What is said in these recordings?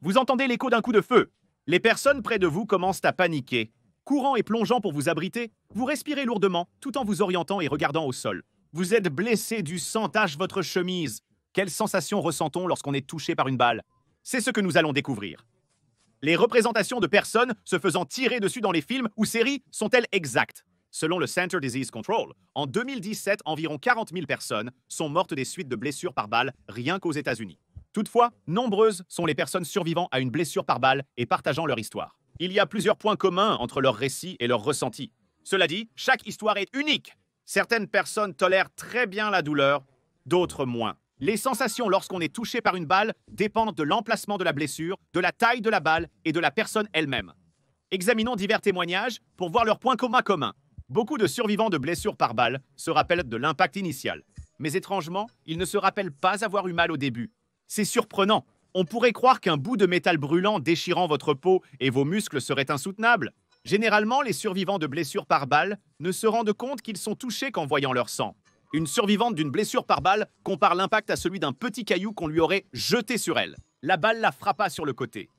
Vous entendez l'écho d'un coup de feu. Les personnes près de vous commencent à paniquer. Courant et plongeant pour vous abriter, vous respirez lourdement tout en vous orientant et regardant au sol. Vous êtes blessé, du sang tache votre chemise. Quelle sensation ressent-on lorsqu'on est touché par une balle? C'est ce que nous allons découvrir. Les représentations de personnes se faisant tirer dessus dans les films ou séries sont-elles exactes? Selon le Center Disease Control, en 2017, environ 40 000 personnes sont mortes des suites de blessures par balle rien qu'aux États-Unis. Toutefois, nombreuses sont les personnes survivant à une blessure par balle et partageant leur histoire. Il y a plusieurs points communs entre leurs récits et leurs ressentis. Cela dit, chaque histoire est unique. Certaines personnes tolèrent très bien la douleur, d'autres moins. Les sensations lorsqu'on est touché par une balle dépendent de l'emplacement de la blessure, de la taille de la balle et de la personne elle-même. Examinons divers témoignages pour voir leurs points communs. Beaucoup de survivants de blessures par balle se rappellent de l'impact initial. Mais étrangement, ils ne se rappellent pas avoir eu mal au début. C'est surprenant. On pourrait croire qu'un bout de métal brûlant déchirant votre peau et vos muscles serait insoutenable. Généralement, les survivants de blessures par balle ne se rendent compte qu'ils sont touchés qu'en voyant leur sang. Une survivante d'une blessure par balle compare l'impact à celui d'un petit caillou qu'on lui aurait jeté sur elle. La balle la frappa sur le côté.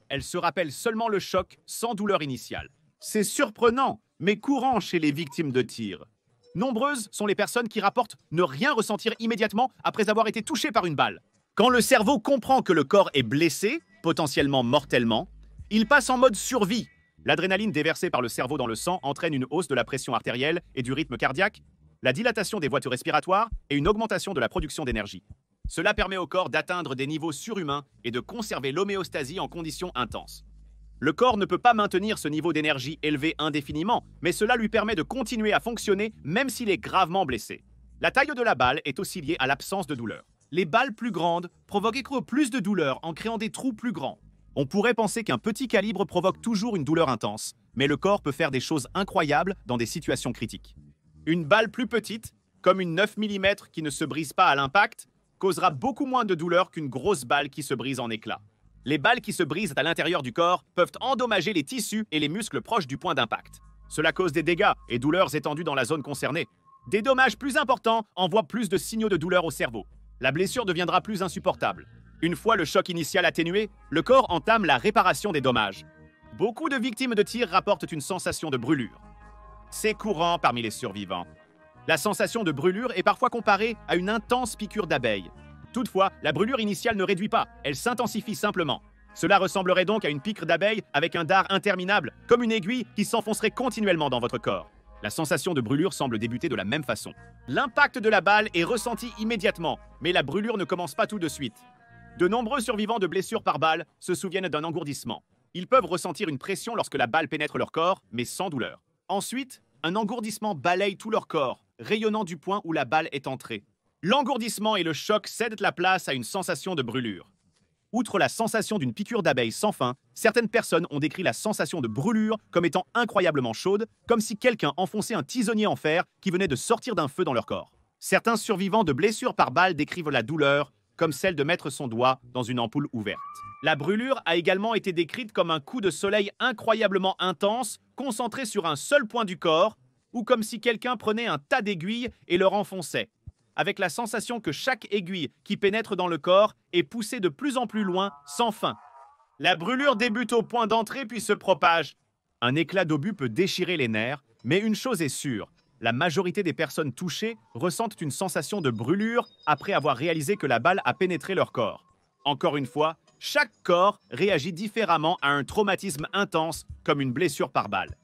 Elle se rappelle seulement le choc sans douleur initiale. C'est surprenant, mais courant chez les victimes de tir. Nombreuses sont les personnes qui rapportent ne rien ressentir immédiatement après avoir été touchées par une balle. Quand le cerveau comprend que le corps est blessé, potentiellement mortellement, il passe en mode survie. L'adrénaline déversée par le cerveau dans le sang entraîne une hausse de la pression artérielle et du rythme cardiaque, la dilatation des voies respiratoires et une augmentation de la production d'énergie. Cela permet au corps d'atteindre des niveaux surhumains et de conserver l'homéostasie en conditions intenses. Le corps ne peut pas maintenir ce niveau d'énergie élevé indéfiniment, mais cela lui permet de continuer à fonctionner même s'il est gravement blessé. La taille de la balle est aussi liée à l'absence de douleur. Les balles plus grandes provoquent plus de douleur en créant des trous plus grands. On pourrait penser qu'un petit calibre provoque toujours une douleur intense, mais le corps peut faire des choses incroyables dans des situations critiques. Une balle plus petite, comme une 9 mm qui ne se brise pas à l'impact, causera beaucoup moins de douleur qu'une grosse balle qui se brise en éclats. Les balles qui se brisent à l'intérieur du corps peuvent endommager les tissus et les muscles proches du point d'impact. Cela cause des dégâts et douleurs étendues dans la zone concernée. Des dommages plus importants envoient plus de signaux de douleur au cerveau. La blessure deviendra plus insupportable. Une fois le choc initial atténué, le corps entame la réparation des dommages. Beaucoup de victimes de tir rapportent une sensation de brûlure. C'est courant parmi les survivants. La sensation de brûlure est parfois comparée à une intense piqûre d'abeille. Toutefois, la brûlure initiale ne réduit pas, elle s'intensifie simplement. Cela ressemblerait donc à une piqûre d'abeille avec un dard interminable, comme une aiguille qui s'enfoncerait continuellement dans votre corps. La sensation de brûlure semble débuter de la même façon. L'impact de la balle est ressenti immédiatement, mais la brûlure ne commence pas tout de suite. De nombreux survivants de blessures par balle se souviennent d'un engourdissement. Ils peuvent ressentir une pression lorsque la balle pénètre leur corps, mais sans douleur. Ensuite, un engourdissement balaye tout leur corps, rayonnant du point où la balle est entrée. L'engourdissement et le choc cèdent la place à une sensation de brûlure. Outre la sensation d'une piqûre d'abeille sans fin, certaines personnes ont décrit la sensation de brûlure comme étant incroyablement chaude, comme si quelqu'un enfonçait un tisonnier en fer qui venait de sortir d'un feu dans leur corps. Certains survivants de blessures par balle décrivent la douleur comme celle de mettre son doigt dans une ampoule ouverte. La brûlure a également été décrite comme un coup de soleil incroyablement intense, concentré sur un seul point du corps, ou comme si quelqu'un prenait un tas d'aiguilles et leur enfonçait, avec la sensation que chaque aiguille qui pénètre dans le corps est poussée de plus en plus loin, sans fin. La brûlure débute au point d'entrée puis se propage. Un éclat d'obus peut déchirer les nerfs, mais une chose est sûre, la majorité des personnes touchées ressentent une sensation de brûlure après avoir réalisé que la balle a pénétré leur corps. Encore une fois, chaque corps réagit différemment à un traumatisme intense comme une blessure par balle.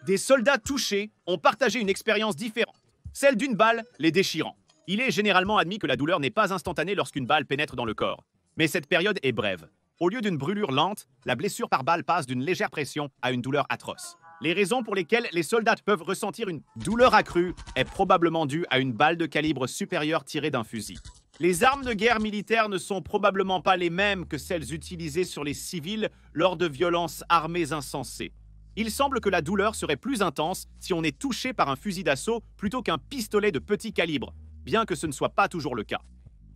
Des soldats touchés ont partagé une expérience différente, celle d'une balle les déchirant. Il est généralement admis que la douleur n'est pas instantanée lorsqu'une balle pénètre dans le corps. Mais cette période est brève. Au lieu d'une brûlure lente, la blessure par balle passe d'une légère pression à une douleur atroce. Les raisons pour lesquelles les soldats peuvent ressentir une douleur accrue est probablement due à une balle de calibre supérieur tirée d'un fusil. Les armes de guerre militaires ne sont probablement pas les mêmes que celles utilisées sur les civils lors de violences armées insensées. Il semble que la douleur serait plus intense si on est touché par un fusil d'assaut plutôt qu'un pistolet de petit calibre, bien que ce ne soit pas toujours le cas.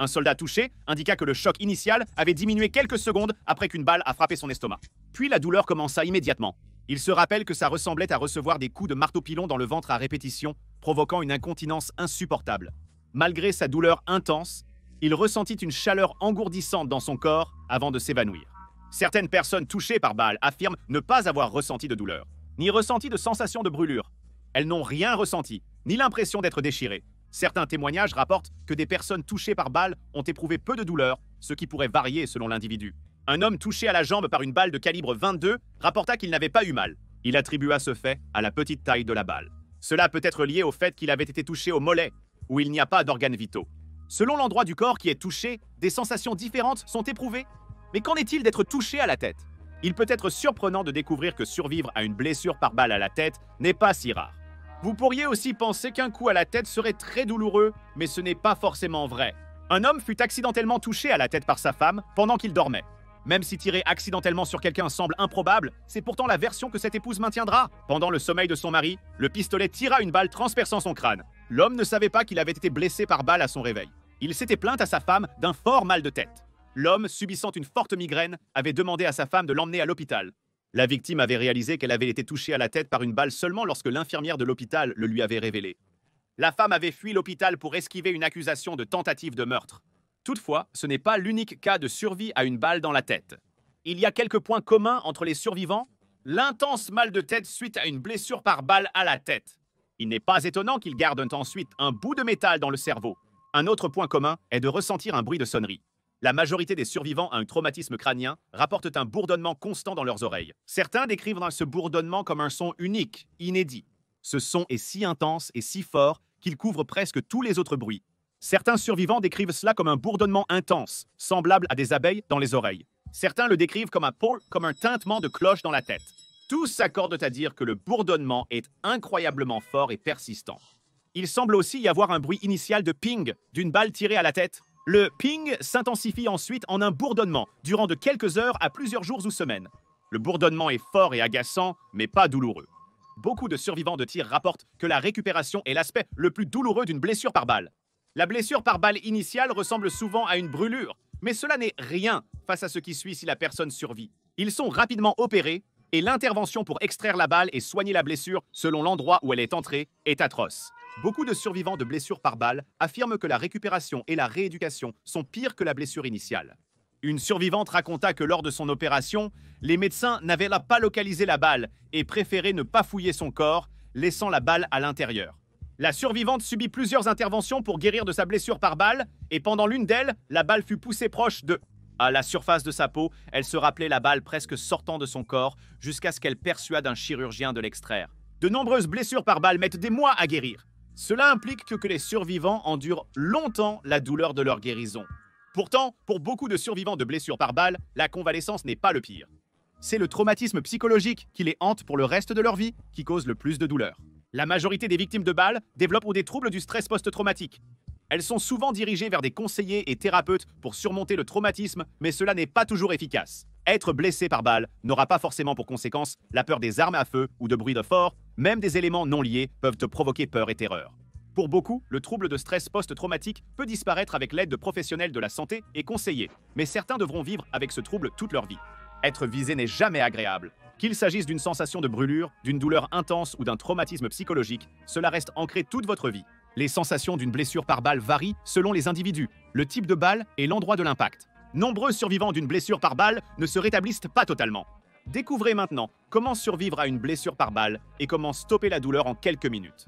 Un soldat touché indiqua que le choc initial avait diminué quelques secondes après qu'une balle a frappé son estomac. Puis la douleur commença immédiatement. Il se rappelle que ça ressemblait à recevoir des coups de marteau-pilon dans le ventre à répétition, provoquant une incontinence insupportable. Malgré sa douleur intense, il ressentit une chaleur engourdissante dans son corps avant de s'évanouir. Certaines personnes touchées par balle affirment ne pas avoir ressenti de douleur, ni ressenti de sensation de brûlure. Elles n'ont rien ressenti, ni l'impression d'être déchirées. Certains témoignages rapportent que des personnes touchées par balle ont éprouvé peu de douleur, ce qui pourrait varier selon l'individu. Un homme touché à la jambe par une balle de calibre 22 rapporta qu'il n'avait pas eu mal. Il attribua ce fait à la petite taille de la balle. Cela peut être lié au fait qu'il avait été touché au mollet, où il n'y a pas d'organes vitaux. Selon l'endroit du corps qui est touché, des sensations différentes sont éprouvées. Mais qu'en est-il d'être touché à la tête? Il peut être surprenant de découvrir que survivre à une blessure par balle à la tête n'est pas si rare. Vous pourriez aussi penser qu'un coup à la tête serait très douloureux, mais ce n'est pas forcément vrai. Un homme fut accidentellement touché à la tête par sa femme pendant qu'il dormait. Même si tirer accidentellement sur quelqu'un semble improbable, c'est pourtant la version que cette épouse maintiendra. Pendant le sommeil de son mari, le pistolet tira une balle transperçant son crâne. L'homme ne savait pas qu'il avait été blessé par balle à son réveil. Il s'était plaint à sa femme d'un fort mal de tête. L'homme, subissant une forte migraine, avait demandé à sa femme de l'emmener à l'hôpital. La victime avait réalisé qu'elle avait été touchée à la tête par une balle seulement lorsque l'infirmière de l'hôpital le lui avait révélé. La femme avait fui l'hôpital pour esquiver une accusation de tentative de meurtre. Toutefois, ce n'est pas l'unique cas de survie à une balle dans la tête. Il y a quelques points communs entre les survivants. L'intense mal de tête suite à une blessure par balle à la tête. Il n'est pas étonnant qu'ils gardent ensuite un bout de métal dans le cerveau. Un autre point commun est de ressentir un bruit de sonnerie. La majorité des survivants à un traumatisme crânien rapportent un bourdonnement constant dans leurs oreilles. Certains décrivent ce bourdonnement comme un son unique, inédit. Ce son est si intense et si fort qu'il couvre presque tous les autres bruits. Certains survivants décrivent cela comme un bourdonnement intense, semblable à des abeilles dans les oreilles. Certains le décrivent comme un tintement de cloche dans la tête. Tous s'accordent à dire que le bourdonnement est incroyablement fort et persistant. Il semble aussi y avoir un bruit initial de ping d'une balle tirée à la tête. Le ping s'intensifie ensuite en un bourdonnement, durant de quelques heures à plusieurs jours ou semaines. Le bourdonnement est fort et agaçant, mais pas douloureux. Beaucoup de survivants de tir rapportent que la récupération est l'aspect le plus douloureux d'une blessure par balle. La blessure par balle initiale ressemble souvent à une brûlure, mais cela n'est rien face à ce qui suit si la personne survit. Ils sont rapidement opérés et l'intervention pour extraire la balle et soigner la blessure selon l'endroit où elle est entrée est atroce. Beaucoup de survivants de blessures par balle affirment que la récupération et la rééducation sont pires que la blessure initiale. Une survivante raconta que lors de son opération, les médecins n'avaient pas localisé la balle et préféraient ne pas fouiller son corps, laissant la balle à l'intérieur. La survivante subit plusieurs interventions pour guérir de sa blessure par balle et pendant l'une d'elles, la balle fut poussée proche à la surface de sa peau. Elle se rappelait la balle presque sortant de son corps jusqu'à ce qu'elle persuade un chirurgien de l'extraire. De nombreuses blessures par balle mettent des mois à guérir. Cela implique que les survivants endurent longtemps la douleur de leur guérison. Pourtant, pour beaucoup de survivants de blessures par balle, la convalescence n'est pas le pire. C'est le traumatisme psychologique qui les hante pour le reste de leur vie qui cause le plus de douleur. La majorité des victimes de balles développent des troubles du stress post-traumatique. Elles sont souvent dirigées vers des conseillers et thérapeutes pour surmonter le traumatisme, mais cela n'est pas toujours efficace. Être blessé par balle n'aura pas forcément pour conséquence la peur des armes à feu ou de bruits de fort, même des éléments non liés peuvent te provoquer peur et terreur. Pour beaucoup, le trouble de stress post-traumatique peut disparaître avec l'aide de professionnels de la santé et conseillers, mais certains devront vivre avec ce trouble toute leur vie. Être visé n'est jamais agréable. Qu'il s'agisse d'une sensation de brûlure, d'une douleur intense ou d'un traumatisme psychologique, cela reste ancré toute votre vie. Les sensations d'une blessure par balle varient selon les individus, le type de balle et l'endroit de l'impact. Nombreux survivants d'une blessure par balle ne se rétablissent pas totalement. Découvrez maintenant comment survivre à une blessure par balle et comment stopper la douleur en quelques minutes.